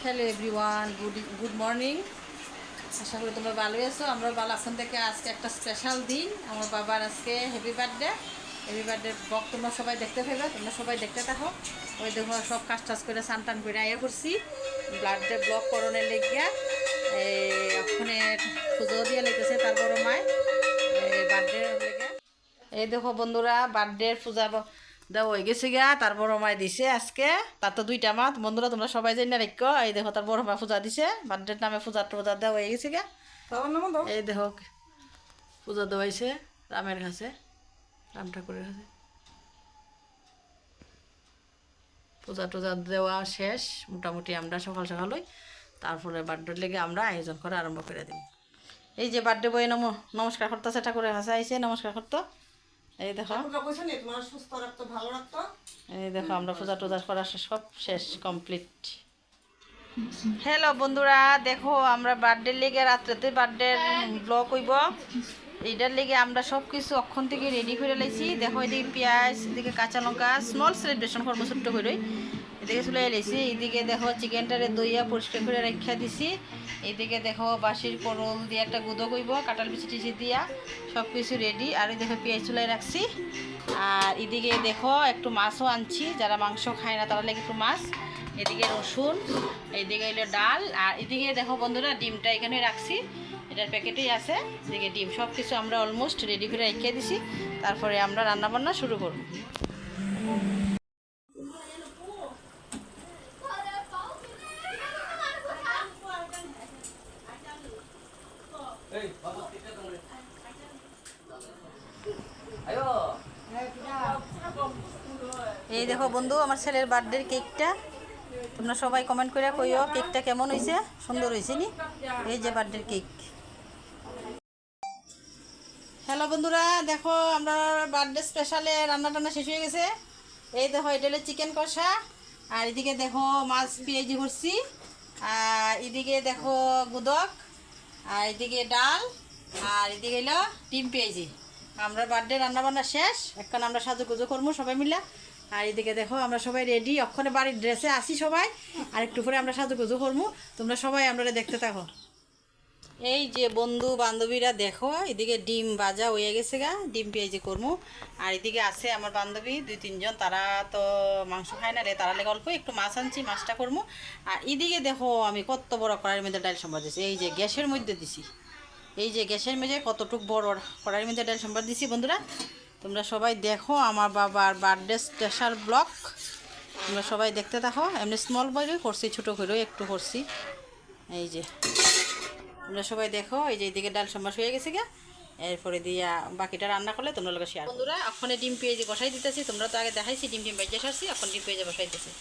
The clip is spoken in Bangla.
Hello everyone, good morning. আশা করি তোমরা ভালোই আছো। আমরা ভালো। এখন থেকে আজকে একটা স্পেশাল দিন, আমার বাবার আজকে happy birthday. Happy birthday blog তোমরা সবাই দেখতে পাইবে, তোমরা সবাই দেখতে থাকো। ওই দেখো সব কাজ টাজ করে স্নান টান করে আইয়া করছি বার্থডে ব্লগ করণের লেগিয়া। ওখানে পুজো দিয়ে লেগেছে তার বড় মায় বার্থডে লেগে। এই দেখো বন্ধুরা, বার্থডে পূজা দেওয়া হয়ে গেছে গা, তার বড় মায় দিছে আজকে। তার তো দুইটা মাত বন্ধুরা, তোমরা সবাই জানি না রেখো। এই দেখো তার বড় মা পূজা দিছে, বার্থডের নামে পূজা টুজা দেওয়া হয়ে গেছে গা। এই দেখো পূজা দেওয়াইছে রামের কাছে, রাম ঠাকুরের কাছে পূজা টুজা দেওয়া শেষ মোটামুটি। আমরা সকাল সকালই তারপরে বার্থডে লেগে আমরা আয়োজন করা আরম্ভ করে দিই। এই যে বার্থডে বই নমস্কার করতেছে, ঠাকুরের কাছে আইসে নমস্কার করতো। এই দেখো, এই দেখো আমরা পূজা টুজা করা সব শেষ, কমপ্লিট। হ্যালো বন্ধুরা, দেখো আমরা বার্থডে লেগে রাত্রেতে বার্থডে ব্লগ হইব। এইটার লেগে আমরা সব কিছু অক্ষণ থেকে রেডি করে লাইছি। দেখো এদিকে পেঁয়াজ, এদিকে কাঁচা লঙ্কা, স্মল সেলিব্রেশন করবো ছোট্ট করে। এদিকে চলে এলাইছি। এইদিকে দেখো চিকেনটারে দইয়া পরিষ্কার করে রেখা দিছি। এইদিকে দেখো বাসির করল দিয়ে একটা গুঁদো কইব, কাঁঠাল বিচি টিচি দিয়া সব কিছু রেডি। আর এই দেখো পেঁয়াজ চুলাই রাখছি। আর এদিকে দেখো একটু মাছও আনছি, যারা মাংস খায় না তারা লেগে একটু মাছ। এদিকে রসুন, এইদিকে এলো ডাল। আর এদিকে দেখো বন্ধুরা ডিমটা এখানে রাখছি, এটার প্যাকেটেই আছে। এদিকে ডিম, সব কিছু আমরা অলমোস্ট রেডি করে রেখে দিছি। তারপরে আমরা রান্নাবান্না শুরু করব। এই দেখো বন্ধু, আমার ছেলের বার্থডের কেকটা। তোমরা সবাই কমেন্ট করে কইও কেকটা কেমন হয়েছে, সুন্দর হয়েছে নি? এই যে বার্থডের কেক। হ্যালো বন্ধুরা, দেখো আমরা বার্থডে স্পেশালে রান্না টান্না শেষ হয়ে গেছে। এই দেখো এটা হলো চিকেন কষা। আর এদিকে দেখো মাছ পেঁয়াজি করছি। আর এদিকে দেখো গুদক। আর এদিকে ডাল। আর এদিকে এলো ডিম পেঁয়াজি। আমরা বার্থডে রান্নাবান্না শেষ, এখন আমরা সাজুগুজু করবো সবাই মিলে। আর এদিকে দেখো আমরা সবাই রেডি, অক্ষণে বাড়ির ড্রেসে আসি সবাই। আর একটু পরে আমরা সাজুগুজু করবো, তোমরা সবাই আমরা দেখতে থাকো। এই যে বন্ধু বান্ধবীরা দেখো, এদিকে ডিম ভাজা হয়ে গেছে গা, ডিম পেঁয়াজি করবো। আর এদিকে আছে আমার বান্ধবী দুই তিনজন, তারা তো মাংস খায় না রে, তারা লেগে অল্প একটু মাছ আনছি, মাছটা করবো। আর এদিকে দেখো আমি কত বড় কড়াইয়ের মধ্যে ডাল সম্বাদ দিছি, এই যে গ্যাসের মধ্যে দিছি। এই যে গ্যাসের মধ্যে কতটুক বড় কড়াইয়ের মধ্যে ডাল সম্বাদ দিছি। বন্ধুরা তোমরা সবাই দেখো আমার বাবার বার্থডে স্পেশাল ব্লগ, তোমরা সবাই দেখতে থাকো। এমনি স্মল বয় করছি, ছোটো করেও একটু করছি। এই যে তোমরা সবাই দেখো, এই যে এইদিকে ডাল সম্বাস হয়ে গেছে গা। এরপরে দিয়া বাকিটা রান্না করলে তোমরা লোক শেয়ার। বন্ধুরা ওখানে ডিম পেঁয়াজি বসাই দিতেছি, তোমরা তো আগে দেখাইছি ডিম ভেজে সারছি, এখন ডিম পেঁয়াজি বসাই দিতেছি।